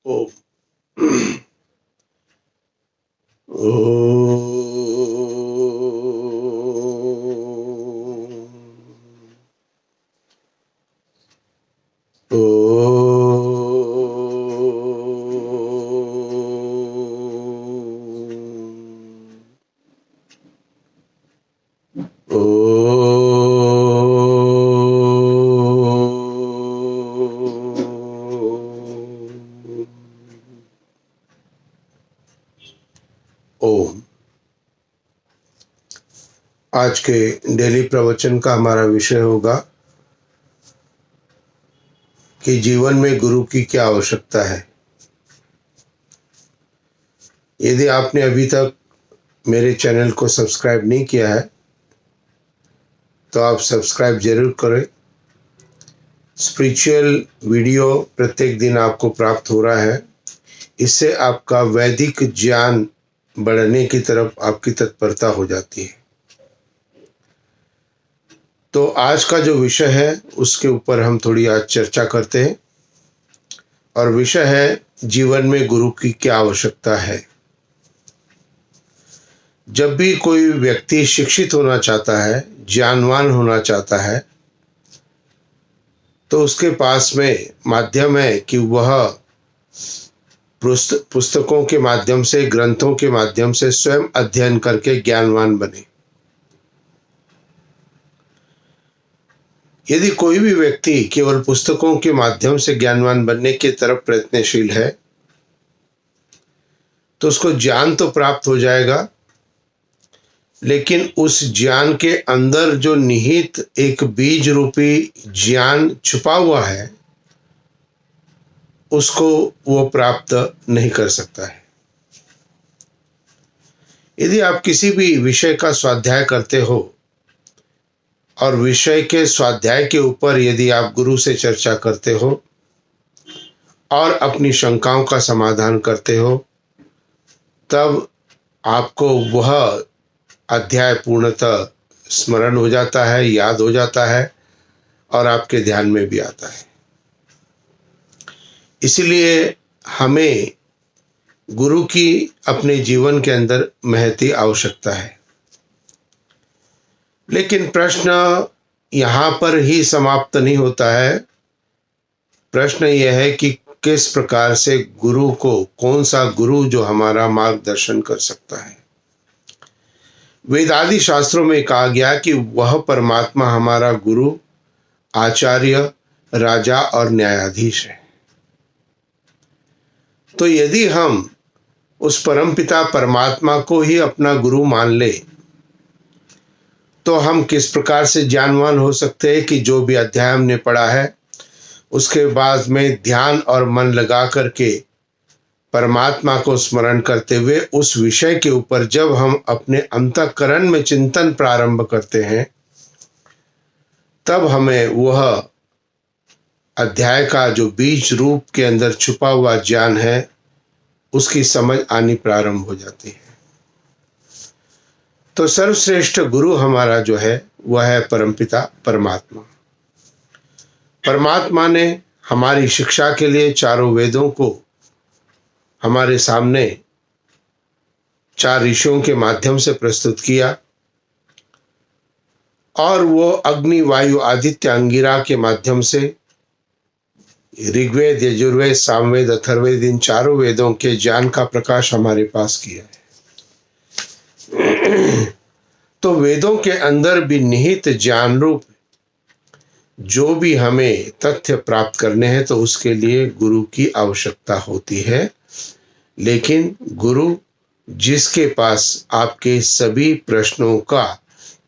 ओम। ओम। ओम। आज के डेली प्रवचन का हमारा विषय होगा कि जीवन में गुरु की क्या आवश्यकता है। यदि आपने अभी तक मेरे चैनल को सब्सक्राइब नहीं किया है तो आप सब्सक्राइब जरूर करें। स्पिरिचुअल वीडियो प्रत्येक दिन आपको प्राप्त हो रहा है। इससे आपका वैदिक ज्ञान बढ़ने की तरफ आपकी तत्परता हो जाती है। तो आज का जो विषय है उसके ऊपर हम थोड़ी आज चर्चा करते हैं और विषय है जीवन में गुरु की क्या आवश्यकता है। जब भी कोई व्यक्ति शिक्षित होना चाहता है, ज्ञानवान होना चाहता है, तो उसके पास में माध्यम है कि वह पुस्तकों के माध्यम से, ग्रंथों के माध्यम से स्वयं अध्ययन करके ज्ञानवान बने। यदि कोई भी व्यक्ति केवल पुस्तकों के माध्यम से ज्ञानवान बनने की तरफ प्रयत्नशील है तो उसको ज्ञान तो प्राप्त हो जाएगा, लेकिन उस ज्ञान के अंदर जो निहित एक बीज रूपी ज्ञान छुपा हुआ है उसको वो प्राप्त नहीं कर सकता है। यदि आप किसी भी विषय का स्वाध्याय करते हो और विषय के स्वाध्याय के ऊपर यदि आप गुरु से चर्चा करते हो और अपनी शंकाओं का समाधान करते हो, तब आपको वह अध्याय पूर्णतः स्मरण हो जाता है, याद हो जाता है और आपके ध्यान में भी आता है। इसलिए हमें गुरु की अपने जीवन के अंदर महती आवश्यकता है। लेकिन प्रश्न यहाँ पर ही समाप्त नहीं होता है। प्रश्न यह है कि किस प्रकार से गुरु को, कौन सा गुरु जो हमारा मार्गदर्शन कर सकता है। वेदादि शास्त्रों में कहा गया कि वह परमात्मा हमारा गुरु, आचार्य, राजा और न्यायाधीश है। तो यदि हम उस परमपिता परमात्मा को ही अपना गुरु मान ले तो हम किस प्रकार से ज्ञानवान हो सकते हैं कि जो भी अध्याय हमने पढ़ा है उसके बाद में ध्यान और मन लगा करके परमात्मा को स्मरण करते हुए उस विषय के ऊपर जब हम अपने अंतःकरण में चिंतन प्रारंभ करते हैं तब हमें वह अध्याय का जो बीज रूप के अंदर छुपा हुआ ज्ञान है उसकी समझ आनी प्रारंभ हो जाती है। तो सर्वश्रेष्ठ गुरु हमारा जो है वह है परमपिता परमात्मा। परमात्मा ने हमारी शिक्षा के लिए चारों वेदों को हमारे सामने चार ऋषियों के माध्यम से प्रस्तुत किया और वो अग्नि, वायु, आदित्य, अंगिरा के माध्यम से ऋग्वेद, यजुर्वेद, सामवेद, अथर्ववेद इन चारों वेदों के ज्ञान का प्रकाश हमारे पास किया है। तो वेदों के अंदर भी निहित ज्ञान रूप जो भी हमें तथ्य प्राप्त करने हैं तो उसके लिए गुरु की आवश्यकता होती है। लेकिन गुरु जिसके पास आपके सभी प्रश्नों का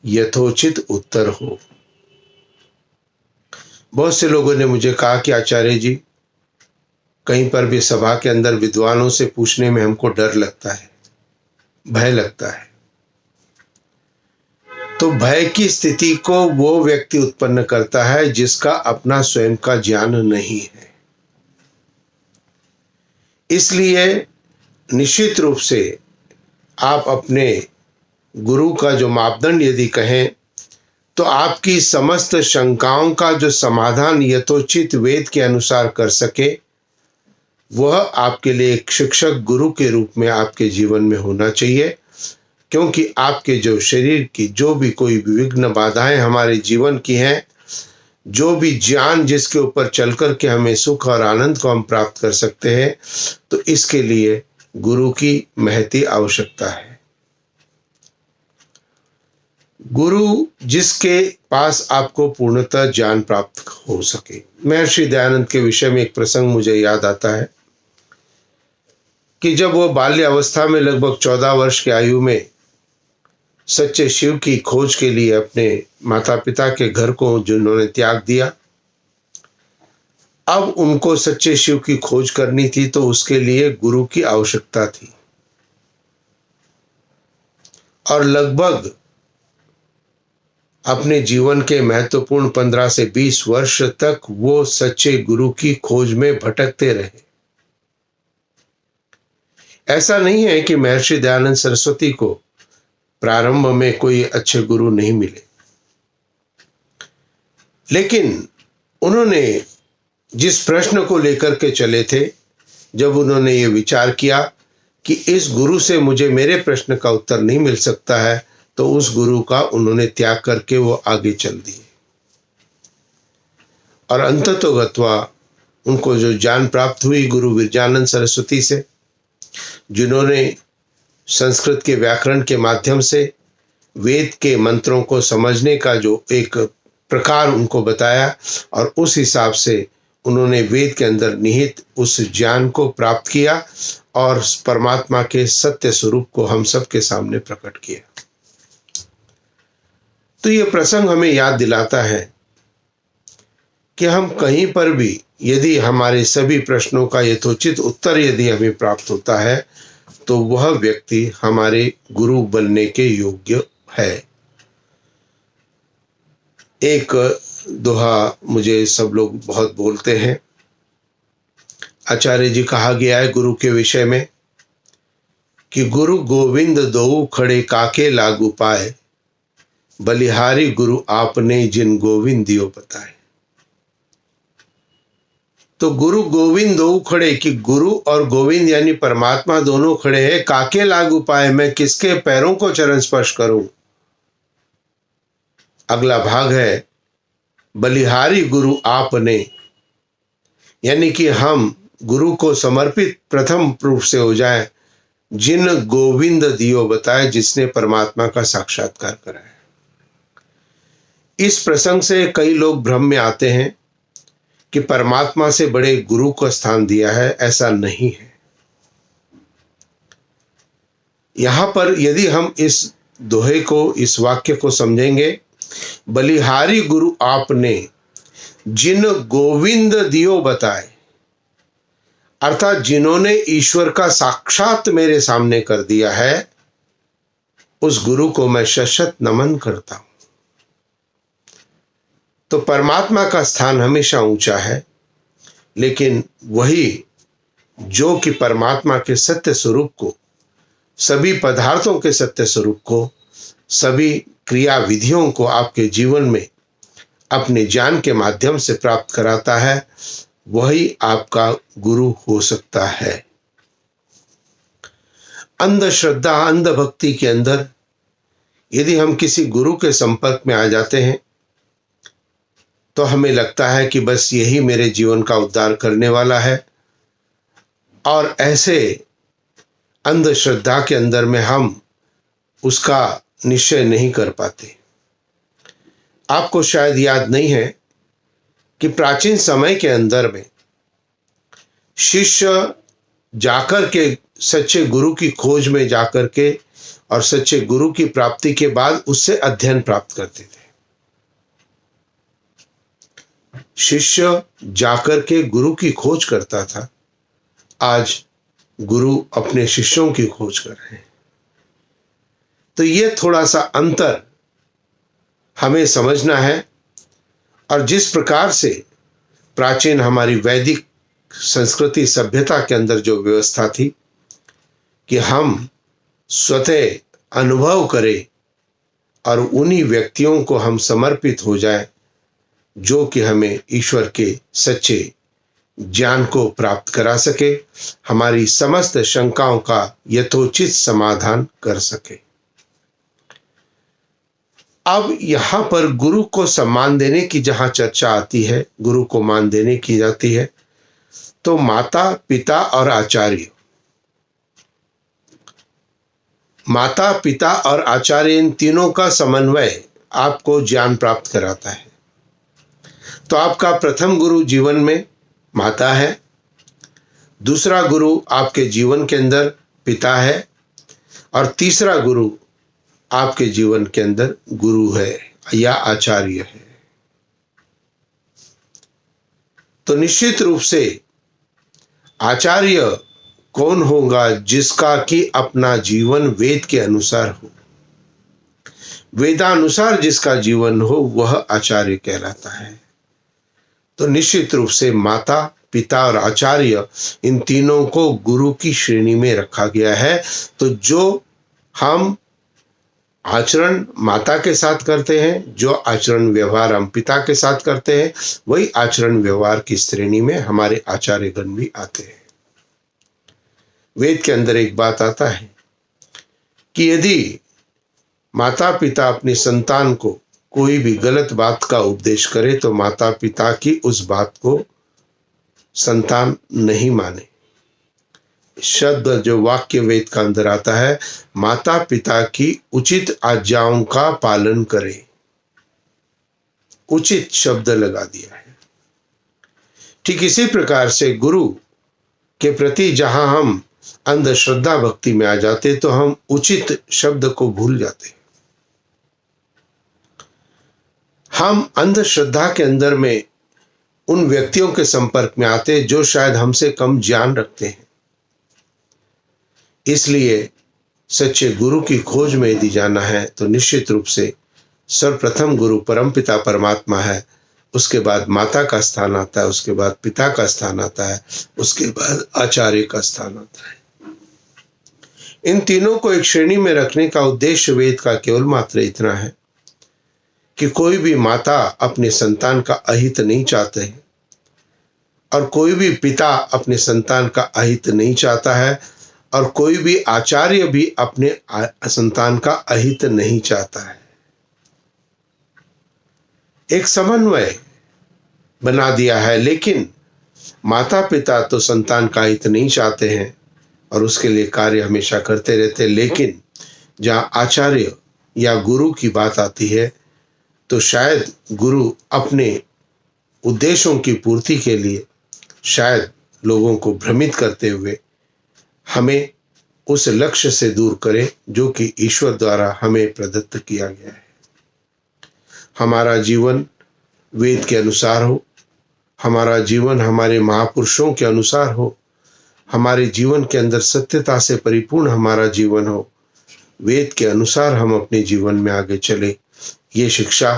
यथोचित उत्तर हो। बहुत से लोगों ने मुझे कहा कि आचार्य जी, कहीं पर भी सभा के अंदर विद्वानों से पूछने में हमको डर लगता है, भय लगता है। तो भय की स्थिति को वो व्यक्ति उत्पन्न करता है जिसका अपना स्वयं का ज्ञान नहीं है। इसलिए निश्चित रूप से आप अपने गुरु का जो मापदंड यदि कहें तो आपकी समस्त शंकाओं का जो समाधान यथोचित वेद के अनुसार कर सके वह आपके लिए एक शिक्षक गुरु के रूप में आपके जीवन में होना चाहिए, क्योंकि आपके जो शरीर की जो भी कोई भी विघ्न बाधाएं हमारे जीवन की हैं, जो भी ज्ञान जिसके ऊपर चल कर के हमें सुख और आनंद को हम प्राप्त कर सकते हैं, तो इसके लिए गुरु की महती आवश्यकता है। गुरु जिसके पास आपको पूर्णतः ज्ञान प्राप्त हो सके। महर्षि दयानंद के विषय में एक प्रसंग मुझे याद आता है कि जब वो बाल्य अवस्था में लगभग 14 वर्ष की आयु में सच्चे शिव की खोज के लिए अपने माता पिता के घर को जिन्होंने त्याग दिया, अब उनको सच्चे शिव की खोज करनी थी, तो उसके लिए गुरु की आवश्यकता थी। और लगभग अपने जीवन के महत्वपूर्ण 15 से 20 वर्ष तक वो सच्चे गुरु की खोज में भटकते रहे। ऐसा नहीं है कि महर्षि दयानंद सरस्वती को प्रारंभ में कोई अच्छे गुरु नहीं मिले, लेकिन उन्होंने जिस प्रश्न को लेकर के चले थे, जब उन्होंने ये विचार किया कि इस गुरु से मुझे मेरे प्रश्न का उत्तर नहीं मिल सकता है, तो उस गुरु का उन्होंने त्याग करके वो आगे चल दिए। और अंततोगत्वा उनको जो ज्ञान प्राप्त हुई गुरु विरजानंद सरस्वती से, जिन्होंने संस्कृत के व्याकरण के माध्यम से वेद के मंत्रों को समझने का जो एक प्रकार उनको बताया, और उस हिसाब से उन्होंने वेद के अंदर निहित उस ज्ञान को प्राप्त किया और परमात्मा के सत्य स्वरूप को हम सबके सामने प्रकट किया। तो ये प्रसंग हमें याद दिलाता है कि हम कहीं पर भी यदि हमारे सभी प्रश्नों का यथोचित उत्तर यदि हमें प्राप्त होता है, तो वह व्यक्ति हमारे गुरु बनने के योग्य है। एक दोहा मुझे सब लोग बहुत बोलते हैं। आचार्य जी कहा गया है गुरु के विषय में कि गुरु गोविंद दोऊ खड़े काके लागू पाए, बलिहारी गुरु आपने जिन गोविंद दियो बताए। तो गुरु गोविंद दो खड़े, कि गुरु और गोविंद यानी परमात्मा दोनों खड़े हैं। काके लागू पाए, मैं किसके पैरों को चरण स्पर्श करूं। अगला भाग है बलिहारी गुरु आपने, यानी कि हम गुरु को समर्पित प्रथम रूप से हो जाए, जिन गोविंद दियो बताए, जिसने परमात्मा का साक्षात्कार कराया। इस प्रसंग से कई लोग भ्रम में आते हैं कि परमात्मा से बड़े गुरु को स्थान दिया है। ऐसा नहीं है। यहां पर यदि हम इस दोहे को, इस वाक्य को समझेंगे, बलिहारी गुरु आपने जिन गोविंद दियो बताए, अर्थात जिन्होंने ईश्वर का साक्षात मेरे सामने कर दिया है, उस गुरु को मैं शत नमन करता हूं। तो परमात्मा का स्थान हमेशा ऊंचा है, लेकिन वही जो कि परमात्मा के सत्य स्वरूप को, सभी पदार्थों के सत्य स्वरूप को, सभी क्रिया विधियों को आपके जीवन में अपने ज्ञान के माध्यम से प्राप्त कराता है, वही आपका गुरु हो सकता है। अंधश्रद्धा, अंधभक्ति के अंदर यदि हम किसी गुरु के संपर्क में आ जाते हैं, तो हमें लगता है कि बस यही मेरे जीवन का उद्धार करने वाला है, और ऐसे अंधश्रद्धा के अंदर में हम उसका निश्चय नहीं कर पाते। आपको शायद याद नहीं है कि प्राचीन समय के अंदर में शिष्य जाकर के सच्चे गुरु की खोज में जाकर के और सच्चे गुरु की प्राप्ति के बाद उससे अध्ययन प्राप्त करते थे। शिष्य जाकर के गुरु की खोज करता था, आज गुरु अपने शिष्यों की खोज कर रहे हैं। तो ये थोड़ा सा अंतर हमें समझना है। और जिस प्रकार से प्राचीन हमारी वैदिक संस्कृति सभ्यता के अंदर जो व्यवस्था थी कि हम स्वतः अनुभव करें और उन्हीं व्यक्तियों को हम समर्पित हो जाए जो कि हमें ईश्वर के सच्चे ज्ञान को प्राप्त करा सके, हमारी समस्त शंकाओं का यथोचित समाधान कर सके। अब यहाँ पर गुरु को सम्मान देने की जहाँ चर्चा आती है, गुरु को मान देने की जाती है, तो माता, पिता और आचार्य, माता, पिता और आचार्य, इन तीनों का समन्वय आपको ज्ञान प्राप्त कराता है। तो आपका प्रथम गुरु जीवन में माता है, दूसरा गुरु आपके जीवन के अंदर पिता है, और तीसरा गुरु आपके जीवन के अंदर गुरु है या आचार्य है। तो निश्चित रूप से आचार्य कौन होगा? जिसका कि अपना जीवन वेद के अनुसार हो, वेदानुसार जिसका जीवन हो, वह आचार्य कहलाता है। तो निश्चित रूप से माता, पिता और आचार्य, इन तीनों को गुरु की श्रेणी में रखा गया है। तो जो हम आचरण माता के साथ करते हैं, जो आचरण व्यवहार हम पिता के साथ करते हैं, वही आचरण व्यवहार की श्रेणी में हमारे आचार्यगण भी आते हैं। वेद के अंदर एक बात आता है कि यदि माता पिता अपनी संतान को कोई भी गलत बात का उपदेश करे तो माता पिता की उस बात को संतान नहीं माने। शब्द जो वाक्य वेद का अंदर आता है, माता पिता की उचित आज्ञाओं का पालन करे, उचित शब्द लगा दिया है। ठीक इसी प्रकार से गुरु के प्रति जहां हम अंधश्रद्धा भक्ति में आ जाते तो हम उचित शब्द को भूल जाते। हम अंधश्रद्धा के अंदर में उन व्यक्तियों के संपर्क में आते जो शायद हमसे कम ज्ञान रखते हैं। इसलिए सच्चे गुरु की खोज में यदि जाना है तो निश्चित रूप से सर्वप्रथम गुरु परमपिता परमात्मा है, उसके बाद माता का स्थान आता है, उसके बाद पिता का स्थान आता है, उसके बाद आचार्य का स्थान आता है। इन तीनों को एक श्रेणी में रखने का उद्देश्य वेद का केवल मात्र इतना है कि कोई भी माता अपने संतान का अहित नहीं चाहते हैं और कोई भी पिता अपने संतान का अहित नहीं चाहता है और कोई भी आचार्य भी अपने संतान का अहित नहीं चाहता है। एक समन्वय बना दिया है, लेकिन माता पिता तो संतान का हित नहीं चाहते हैं और उसके लिए कार्य हमेशा करते रहते हैं। लेकिन जहाँ आचार्य या गुरु की बात आती है तो शायद गुरु अपने उद्देश्यों की पूर्ति के लिए शायद लोगों को भ्रमित करते हुए हमें उस लक्ष्य से दूर करे जो कि ईश्वर द्वारा हमें प्रदत्त किया गया है। हमारा जीवन वेद के अनुसार हो, हमारा जीवन हमारे महापुरुषों के अनुसार हो, हमारे जीवन के अंदर सत्यता से परिपूर्ण हमारा जीवन हो, वेद के अनुसार हम अपने जीवन में आगे चले। ये शिक्षा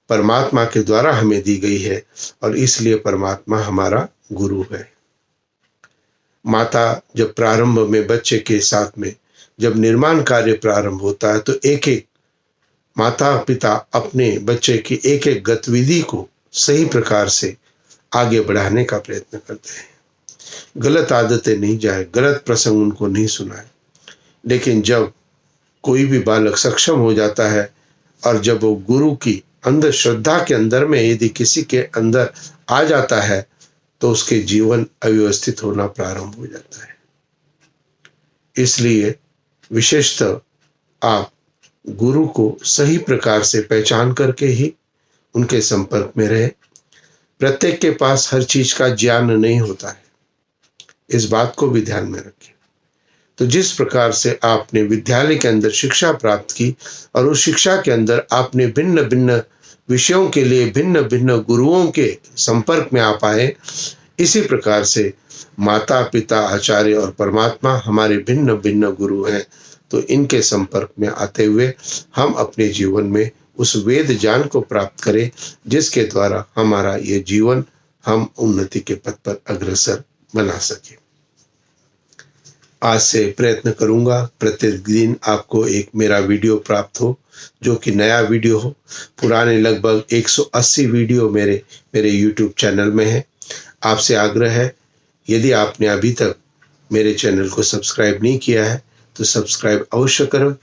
परमात्मा के द्वारा हमें दी गई है और इसलिए परमात्मा हमारा गुरु है। माता जब प्रारंभ में बच्चे के साथ में जब निर्माण कार्य प्रारंभ होता है तो एक एक माता पिता अपने बच्चे की एक एक गतिविधि को सही प्रकार से आगे बढ़ाने का प्रयत्न करते हैं। गलत आदतें नहीं जाए, गलत प्रसंग उनको नहीं सुनाए। लेकिन जब कोई भी बालक सक्षम हो जाता है और जब वो गुरु की अंधश्रद्धा के अंदर में यदि किसी के अंदर आ जाता है तो उसके जीवन अव्यवस्थित होना प्रारंभ हो जाता है। इसलिए विशेषतः आप गुरु को सही प्रकार से पहचान करके ही उनके संपर्क में रहे। प्रत्येक के पास हर चीज का ज्ञान नहीं होता है, इस बात को भी ध्यान में रखें। तो जिस प्रकार से आपने विद्यालय के अंदर शिक्षा प्राप्त की और उस शिक्षा के अंदर आपने भिन्न भिन्न विषयों के लिए भिन्न भिन्न गुरुओं के संपर्क में आ पाए, इसी प्रकार से माता पिता आचार्य और परमात्मा हमारे भिन्न भिन्न गुरु हैं। तो इनके संपर्क में आते हुए हम अपने जीवन में उस वेद ज्ञान को प्राप्त करें जिसके द्वारा हमारा ये जीवन हम उन्नति के पथ पर अग्रसर बना सके। आज से प्रयत्न करूंगा प्रत्येक दिन आपको एक मेरा वीडियो प्राप्त हो जो कि नया वीडियो हो। पुराने लगभग 180 वीडियो मेरे YouTube चैनल में है। आपसे आग्रह है, यदि आपने अभी तक मेरे चैनल को सब्सक्राइब नहीं किया है तो सब्सक्राइब अवश्य करें।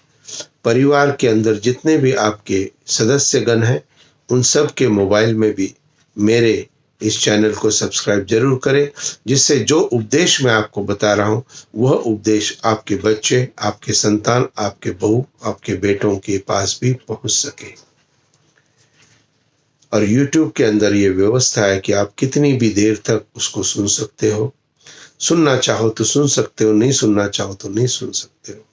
परिवार के अंदर जितने भी आपके सदस्यगण हैं उन सब के मोबाइल में भी मेरे इस चैनल को सब्सक्राइब जरूर करें, जिससे जो उपदेश मैं आपको बता रहा हूँ वह उपदेश आपके बच्चे, आपके संतान, आपके बहू, आपके बेटों के पास भी पहुंच सके। और YouTube के अंदर ये व्यवस्था है कि आप कितनी भी देर तक उसको सुन सकते हो। सुनना चाहो तो सुन सकते हो, नहीं सुनना चाहो तो नहीं सुन सकते हो।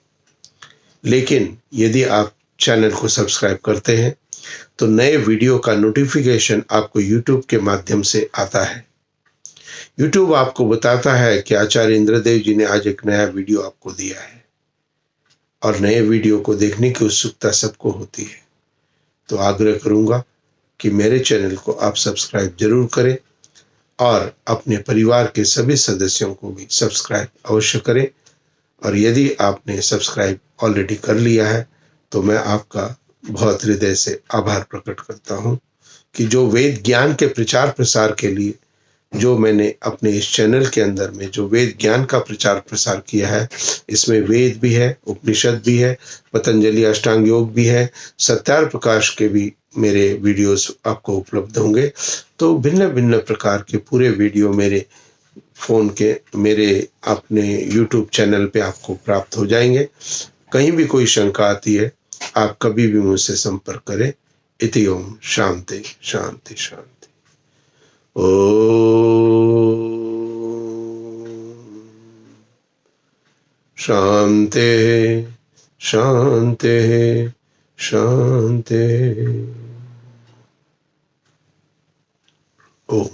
लेकिन यदि आप चैनल को सब्सक्राइब करते हैं तो नए वीडियो का नोटिफिकेशन आपको YouTube के माध्यम से आता है। YouTube आपको बताता है कि आचार्य इंद्रदेव जी ने आज एक नया वीडियो आपको दिया है, और नए वीडियो को देखने की उत्सुकता सबको होती है। तो आग्रह करूंगा कि मेरे चैनल को आप सब्सक्राइब जरूर करें और अपने परिवार के सभी सदस्यों को भी सब्सक्राइब अवश्य करें। और यदि आपने सब्सक्राइब ऑलरेडी कर लिया है तो मैं आपका बहुत हृदय से आभार प्रकट करता हूं कि जो वेद ज्ञान के प्रचार प्रसार के लिए जो मैंने अपने इस चैनल के अंदर में जो वेद ज्ञान का प्रचार प्रसार किया है, इसमें वेद भी है, उपनिषद भी है, पतंजलि अष्टांग योग भी है, सत्यार प्रकाश के भी मेरे वीडियोस आपको उपलब्ध होंगे। तो भिन्न भिन्न प्रकार के पूरे वीडियो मेरे फ़ोन के मेरे अपने YouTube चैनल पे आपको प्राप्त हो जाएंगे। कहीं भी कोई शंका आती है आप कभी भी मुझसे संपर्क करें। इति ओम शांति शांति शांति। ओम शांति शांति शांति। ओम।